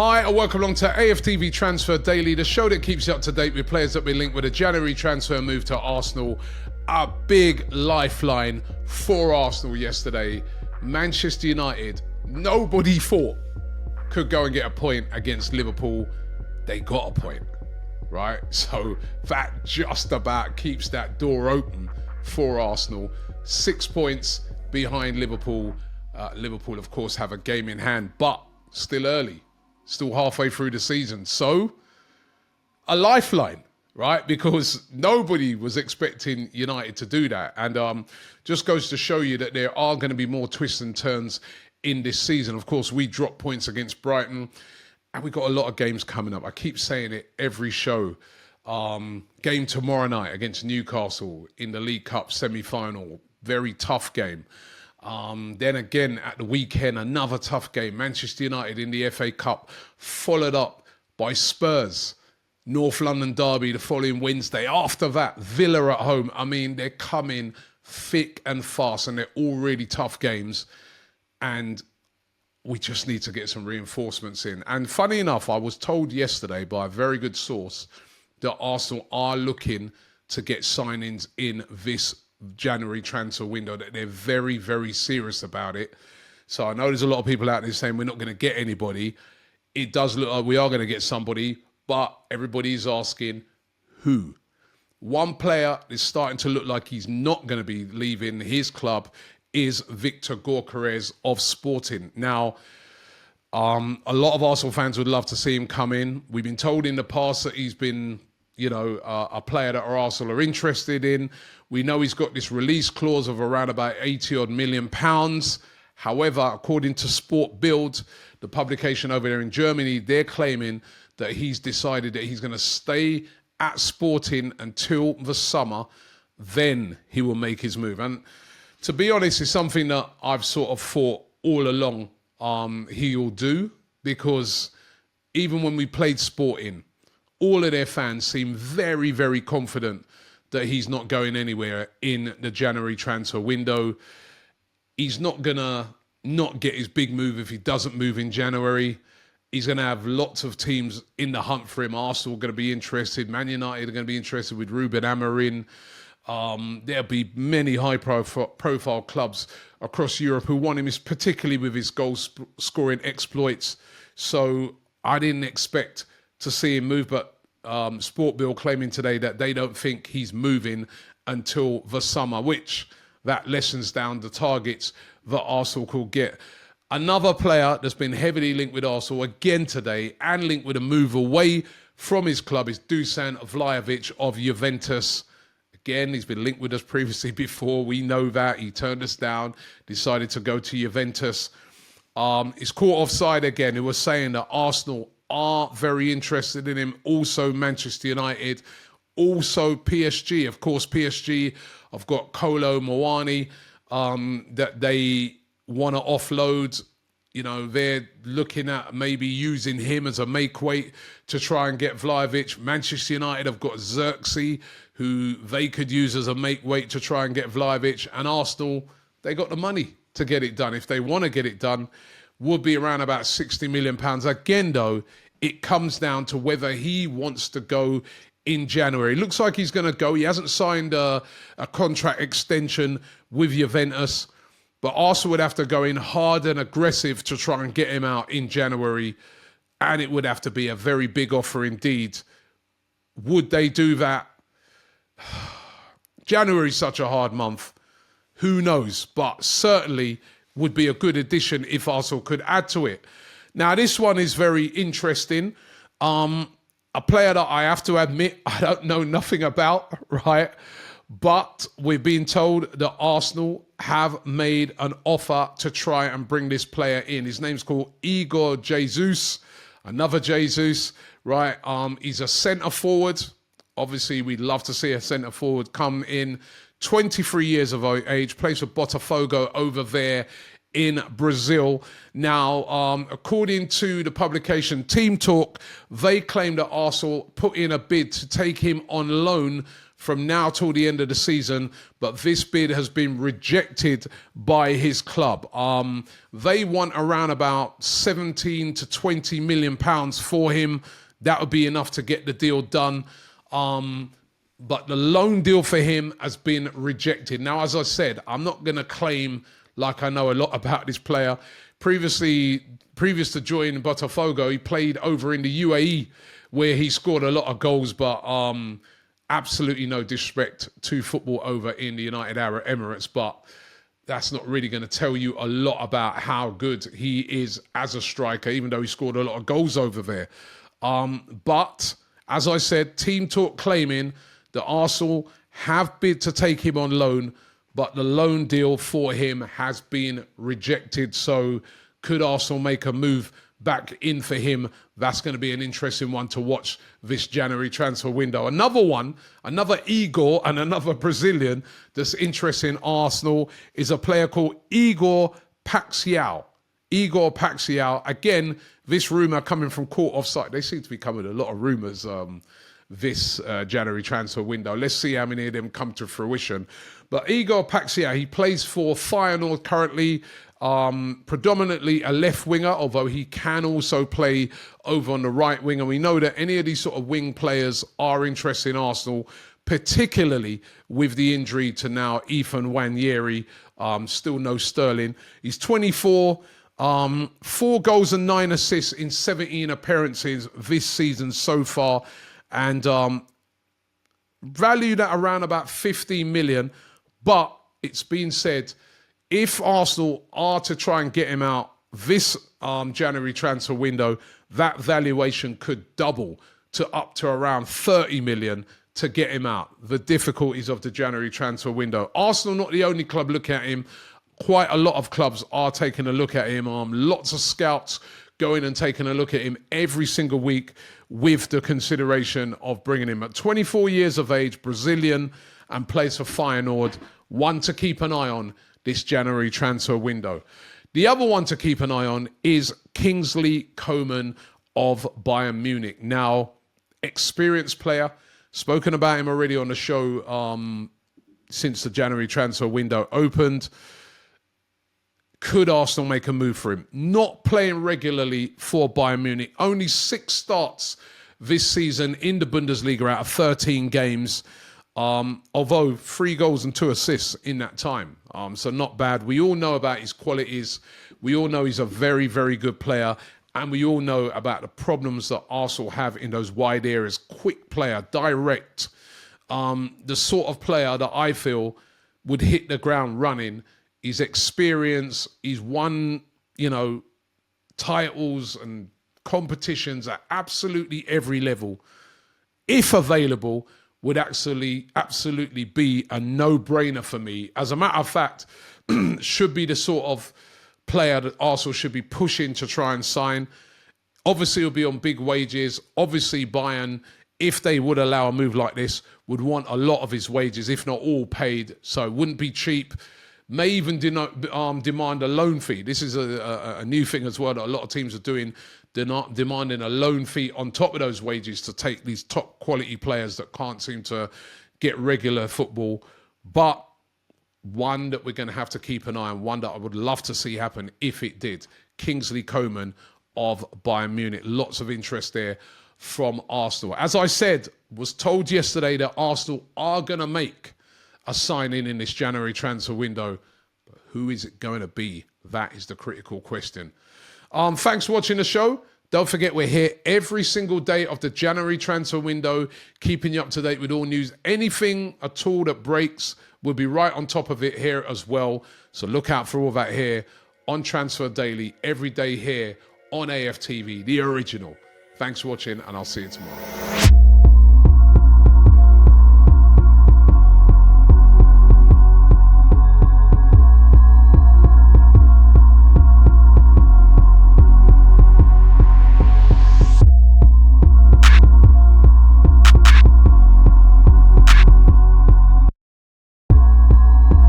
Hi and welcome along to AFTV Transfer Daily, the show that keeps you up to date with players that have been linked with a January transfer move to Arsenal. A big lifeline for Arsenal yesterday. Manchester United, nobody thought could go and get a point against Liverpool. They got a point, right? So that just about keeps that door open for Arsenal. 6 points behind Liverpool. Liverpool, of course, have a game in hand, but still early. Still halfway through the season. So, a lifeline, right? Because nobody was expecting United to do that. And just goes to show you that there are going to be more twists and turns in this season. Of course, we dropped points against Brighton. And we've got a lot of games coming up. I keep saying it every show. Game tomorrow night against Newcastle in the League Cup semi-final. Very tough game. Then again at the weekend, another tough game. Manchester United in the FA Cup, followed up by Spurs. North London derby the following Wednesday. After that, Villa at home. I mean, they're coming thick and fast, and they're all really tough games. And we just need to get some reinforcements in. And funny enough, I was told yesterday by a very good source that Arsenal are looking to get signings in this January transfer window, that they're very, very serious about it. So I know there's a lot of people out there saying we're not going to get anybody. It does look like we are going to get somebody, but everybody's asking who. One player is starting to look like he's not going to be leaving his club is Viktor Gyökeres of Sporting. Now, a lot of Arsenal fans would love to see him come in. We've been told in the past that he's been, a player that Arsenal are interested in. We know he's got this release clause of around about 80-odd million pounds. However, according to Sport Bild, the publication over there in Germany, they're claiming that he's decided that he's going to stay at Sporting until the summer. Then he will make his move. And to be honest, it's something that I've sort of thought all along he'll do, because even when we played Sporting, all of their fans seem very, very confident that he's not going anywhere in the January transfer window. He's not going to not get his big move if he doesn't move in January. He's going to have lots of teams in the hunt for him. Arsenal are going to be interested. Man United are going to be interested with Ruben Amorim. There'll be many high-profile clubs across Europe who want him, particularly with his goal-scoring exploits. So I didn't expect to see him move, but Sport Bill claiming today that they don't think he's moving until the summer, which that lessens down the targets that Arsenal could get. Another player that's been heavily linked with Arsenal again today and linked with a move away from his club is Dušan Vlahović of Juventus. Again, he's been linked with us previously before. We know that. He turned us down, decided to go to Juventus. He's caught offside again. He was saying that Arsenal are very interested in him. Also Manchester United, also PSG. Of course, PSG have got Kolo Muani that they want to offload. They're looking at maybe using him as a make-weight to try and get Vlahović. Manchester United have got Xerxes, who they could use as a make-weight to try and get Vlahović. And Arsenal, they got the money to get it done. If they want to get it done, would be around about £60 million. Again, though, it comes down to whether he wants to go in January. It looks like he's going to go. He hasn't signed a contract extension with Juventus, but Arsenal would have to go in hard and aggressive to try and get him out in January, and it would have to be a very big offer indeed. Would they do that? January is such a hard month. Who knows? But certainly would be a good addition if Arsenal could add to it. Now, this one is very interesting. A player that I have to admit I don't know nothing about, right? But we're being told that Arsenal have made an offer to try and bring this player in. His name's called Igor Jesus, another Jesus, right? He's a centre forward. Obviously, we'd love to see a centre forward come in. 23 years of age, plays for Botafogo over there in Brazil. Now, according to the publication Team Talk, they claim that Arsenal put in a bid to take him on loan from now till the end of the season, but this bid has been rejected by his club. They want around about 17 to 20 million pounds for him. That would be enough to get the deal done. But the loan deal for him has been rejected. Now, as I said, I'm not going to claim like I know a lot about this player. Previous to joining Botafogo, he played over in the UAE where he scored a lot of goals, but absolutely no disrespect to football over in the United Arab Emirates, but that's not really going to tell you a lot about how good he is as a striker, even though he scored a lot of goals over there. But, as I said, Team Talk claiming that Arsenal have bid to take him on loan, but the loan deal for him has been rejected. So could Arsenal make a move back in for him? That's going to be an interesting one to watch this January transfer window. Another one, another Igor and another Brazilian that's interesting Arsenal is a player called Igor Paixão. Igor Paixão. Again, this rumour coming from Court Offside. They seem to be coming a lot of rumours this January transfer window. Let's see how many of them come to fruition. But Igor Paixão, he plays for Feyenoord currently, predominantly a left winger, although he can also play over on the right wing. And we know that any of these sort of wing players are interested in Arsenal, particularly with the injury to now Ethan Nwaneri. Still no Sterling. He's 24, 4 goals and 9 assists in 17 appearances this season so far, and valued at around about 15 million. But it's been said, if Arsenal are to try and get him out this January transfer window, that valuation could double to up to around 30 million to get him out. The difficulties of the January transfer window. Arsenal not the only club looking at him. Quite a lot of clubs are taking a look at him. Lots of scouts going and taking a look at him every single week with the consideration of bringing him. At 24 years of age, Brazilian, and plays for Feyenoord. One to keep an eye on this January transfer window. The other one to keep an eye on is Kingsley Coman of Bayern Munich. Now, experienced player, spoken about him already on the show since the January transfer window opened. Could Arsenal make a move for him? Not playing regularly for Bayern Munich. Only 6 starts this season in the Bundesliga out of 13 games. Although 3 goals and 2 assists in that time. So not bad. We all know about his qualities. We all know he's a very, very good player. And we all know about the problems that Arsenal have in those wide areas. Quick player, direct. The sort of player that I feel would hit the ground running. His experience, he's won, titles and competitions at absolutely every level. If available, would absolutely be a no-brainer for me. As a matter of fact, should be the sort of player that Arsenal should be pushing to try and sign. Obviously, he'll be on big wages. Obviously, Bayern, if they would allow a move like this, would want a lot of his wages, if not all paid. So it wouldn't be cheap. May even demand a loan fee. This is a new thing as well that a lot of teams are doing. They're not demanding a loan fee on top of those wages to take these top quality players that can't seem to get regular football. But one that we're going to have to keep an eye on, one that I would love to see happen if it did. Kingsley Coman of Bayern Munich. Lots of interest there from Arsenal. As I said, was told yesterday that Arsenal are going to make a signing in this January transfer window. But who is it going to be? That is the critical question. Thanks for watching the show. Don't forget, we're here every single day of the January transfer window, keeping you up to date with all news. Anything at all that breaks, we'll be right on top of it here as well. So look out for all that here on Transfer Daily, every day here on AFTV, the original. Thanks for watching, and I'll see you tomorrow.